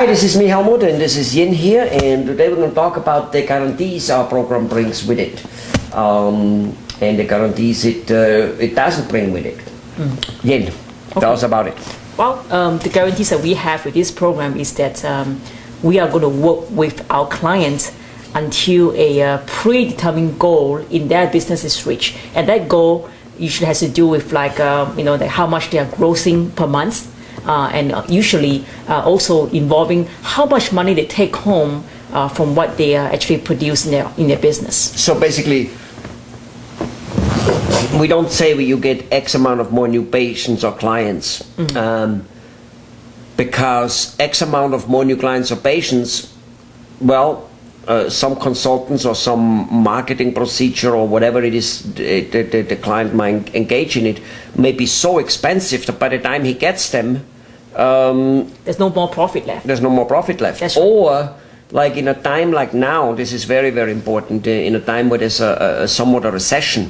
Hi, this is me, Helmut, and this is Yin here, and today we're going to talk about the guarantees our program brings with it, and the guarantees it doesn't bring with it. Yin, tell us about it. Well, the guarantees that we have with this program is that we are going to work with our clients until a predetermined goal in their business is reached, and that goal usually has to do with like how much they are grossing per month. And usually also involving how much money they take home from what they actually produce in their business. So basically, we don't say you get X amount of more new patients or clients, because X amount of more new clients or patients, well, some consultants or some marketing procedure or whatever it is the client might engage in it may be so expensive that by the time he gets them, there's no more profit left. There's no more profit left. That's right. Or, like in a time like now, this is very, very important, in a time where there's somewhat a recession,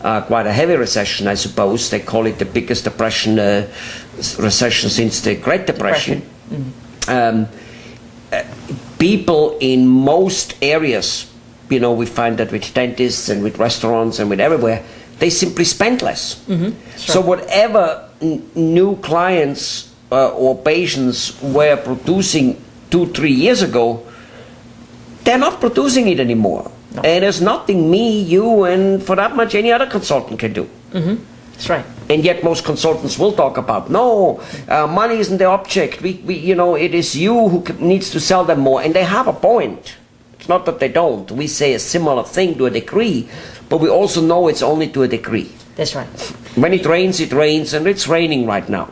quite a heavy recession, I suppose. They call it the biggest recession since the Great Depression. People in most areas, we find that with dentists and with restaurants and with everywhere, they simply spend less. Sure. So whatever new clients or patients were producing 2-3 years ago, they're not producing it anymore. No. And there's nothing me, you, and for that much any other consultant can do. That's right. And yet most consultants will talk about, no, money isn't the object. It is you who needs to sell them more. And they have a point. It's not that they don't. We say a similar thing to a degree, but we also know it's only to a degree. That's right. When it rains, and it's raining right now.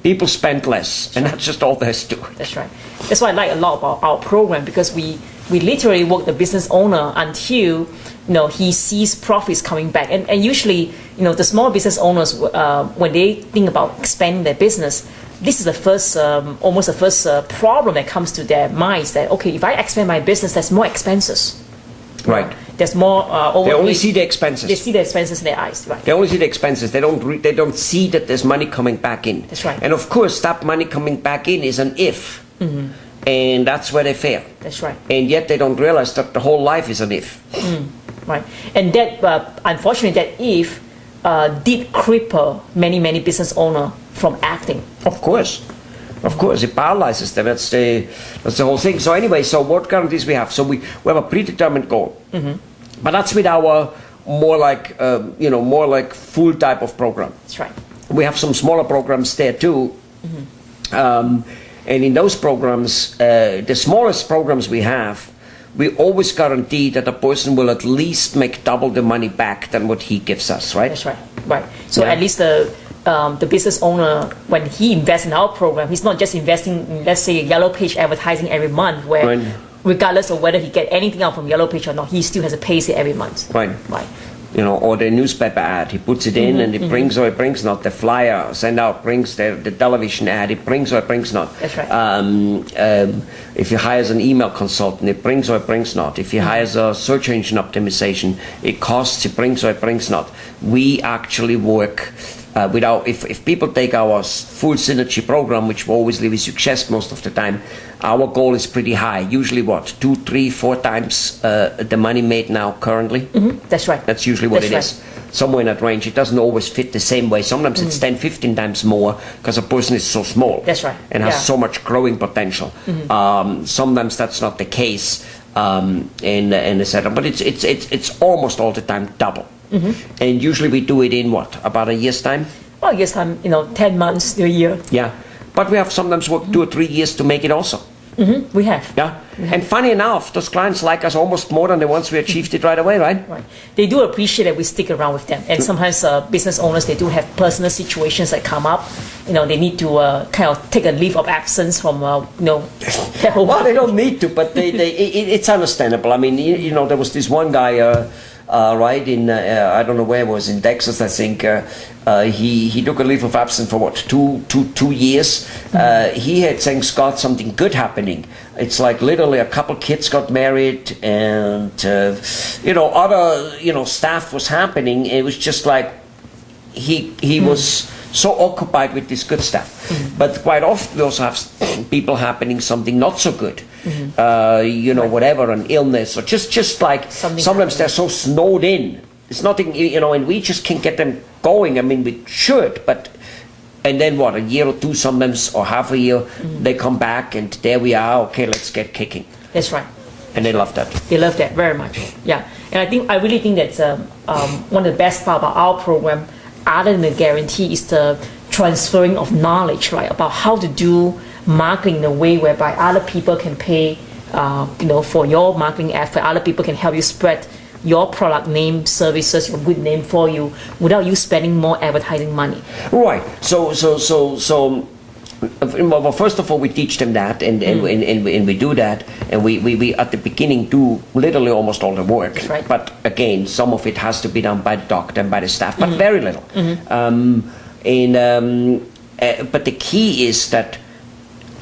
People spend less, and that's just all there's to it. That's right. That's why I like a lot about our program, because we literally work the business owner until he sees profits coming back. And usually, the small business owners, when they think about expanding their business, this is the first, almost the first problem that comes to their minds, that, okay, if I expand my business, there's more expenses. Right. There's more They only see the expenses. They see the expenses in their eyes, right? They only see the expenses. They don't see that there's money coming back in. That's right. And of course, that money coming back in is an if. And that's where they fail. That's right. And yet they don't realize that the whole life is an if. Right. And that, unfortunately, that if did cripple many business owners from acting. Of course. Of course, it paralyzes them. That's the whole thing. So anyway, so what guarantees we have? So we have a predetermined goal, but that's with our more like full type of program. That's right. We have some smaller programs there too, and in those programs, the smallest programs we have, we always guarantee that a person will at least make double the money back than what he gives us. Right. That's right. Right. So at least the business owner, when he invests in our program, he's not just investing in, let's say, Yellow Page advertising every month, where regardless of whether he get anything out from Yellow Page or not, he still has to pay it every month. Right. Or the newspaper ad, he puts it in and it brings or it brings not. The flyer send out brings the television ad, it brings or it brings not. That's right. If he hires an email consultant, it brings or it brings not. If he hires a search engine optimization, it costs, it brings or it brings not. We actually work if people take our full synergy program, which we always live with success most of the time, our goal is pretty high. Usually 2, 3, 4 times the money made now currently. That's right. That's usually what it is. Somewhere in that range. It doesn't always fit the same way. Sometimes it's 10, 15 times more because a person is so small. That's right. And has so much growing potential. Sometimes that's not the case, and etc. But it's almost all the time double. And usually we do it in about a year's time? Well, a year's time, 10 months to a year. Yeah. But we have sometimes worked 2 or 3 years to make it also. We have. Yeah. And funny enough, those clients like us almost more than the ones we achieved it right away, right? Right. They do appreciate that we stick around with them. And sometimes business owners, they do have personal situations that come up. They need to kind of take a leave of absence from, their whole Well, they don't need to, but it's understandable. I mean, there was this one guy, right in I don't know where it was, in Texas, I think. He took a leave of absence for 2 years. He had, thanks God, something good happening. It's like literally a couple kids got married, and other staff was happening. It was just like he was so occupied with this good stuff. But quite often we also have people happening something not so good. You know, whatever, an illness, or just like Something sometimes they're so snowed in. It's nothing, you know, and we just can't get them going. I mean, we should, but and then what? A year or two, sometimes, or half a year, they come back, and there we are. Okay, let's get kicking. That's right. And they love that. They love that very much. Yeah, and I really think that's one of the best part about our program, other than the guarantee, is the transferring of knowledge, right, about how to do marketing in a way whereby other people can pay, you know, for your marketing effort. Other people can help you spread your product name, services, your good name for you without you spending more advertising money. Right. So. Well, first of all, we teach them that, and we do that, and we at the beginning do literally almost all the work. That's right. But again, some of it has to be done by the doctor and by the staff, but very little. But the key is that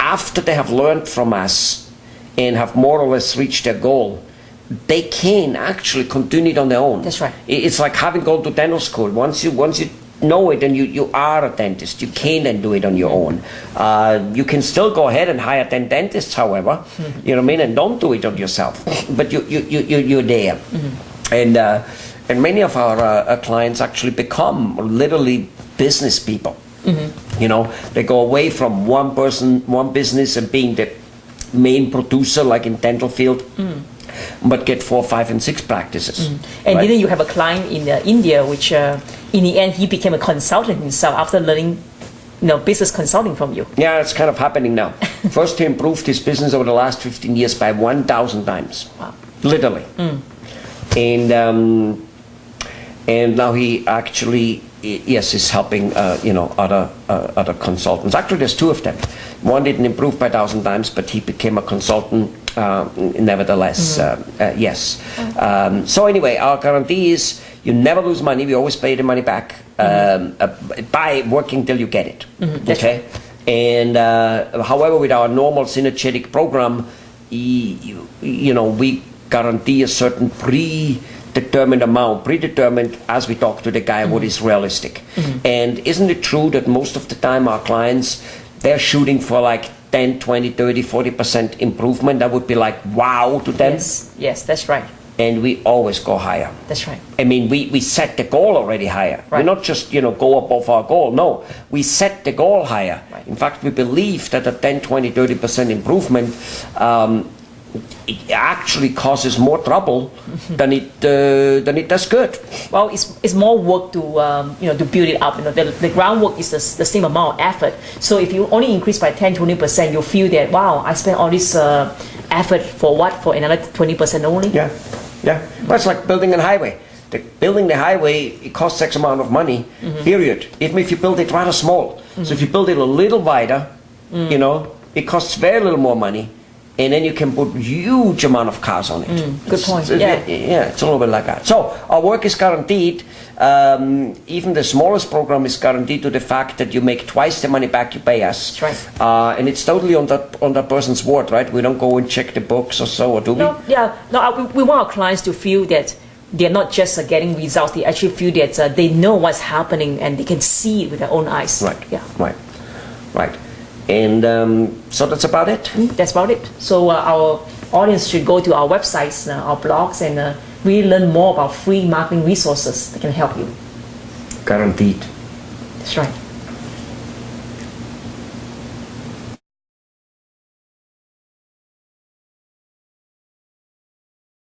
after they have learned from us and have more or less reached their goal, they can actually continue it on their own. That's right. It's like having gone to dental school. Once you know it and you are a dentist, you can then do it on your own. You can still go ahead and hire 10 dentists, however, you know what I mean, and don't do it on yourself. But you're there. And many of our clients actually become literally business people. You know, they go away from one person, one business, and being the main producer, like in dental field, but get 4, 5, and 6 practices. And right? then you have a client in India, which in the end he became a consultant himself after learning, you know, business consulting from you. Yeah, it's kind of happening now. First, he improved his business over the last 15 years by 1,000 times, Wow. literally. And now he actually, yes, is helping you know, other consultants. Actually, there's 2 of them. One didn't improve by 1,000 times, but he became a consultant nevertheless. Yes. So anyway, our guarantee is you never lose money. We always pay the money back by working till you get it. Okay. And however, with our normal synergetic program, you know, we guarantee a certain predetermined amount, predetermined as we talk to the guy what is realistic. And isn't it true that most of the time our clients, they're shooting for like 10, 20, 30, 40% improvement? That would be like wow to them. Yes, that's right. And we always go higher. That's right. I mean, we set the goal already higher. Right. We not just, you know, go above our goal. No, we set the goal higher. Right. In fact, we believe that a 10, 20, 30% improvement it actually causes more trouble than it does good. Well, it's more work to you know, to build it up. You know, the groundwork is the same amount of effort. So if you only increase by 10-20%, you feel that wow, I spent all this effort for what? For another 20% only. Yeah, yeah. Well, it's like building a highway. Building the highway, it costs X amount of money. Period. Even if you build it rather small. So if you build it a little wider, you know, it costs very little more money. And then you can put huge amount of cars on it. Good point. Yeah, it's a little bit like that. So our work is guaranteed. Even the smallest program is guaranteed to the fact that you make twice the money back you pay us. That's right. And it's totally on that person's word, right? We don't go and check the books or so, or do we? No, yeah. No, we want our clients to feel that they're not just getting results. They actually feel that they know what's happening and they can see it with their own eyes. Right. Yeah. Right. And so that's about it. That's about it. So our audience should go to our websites, our blogs, and really learn more about free marketing resources that can help you. Guaranteed. That's right.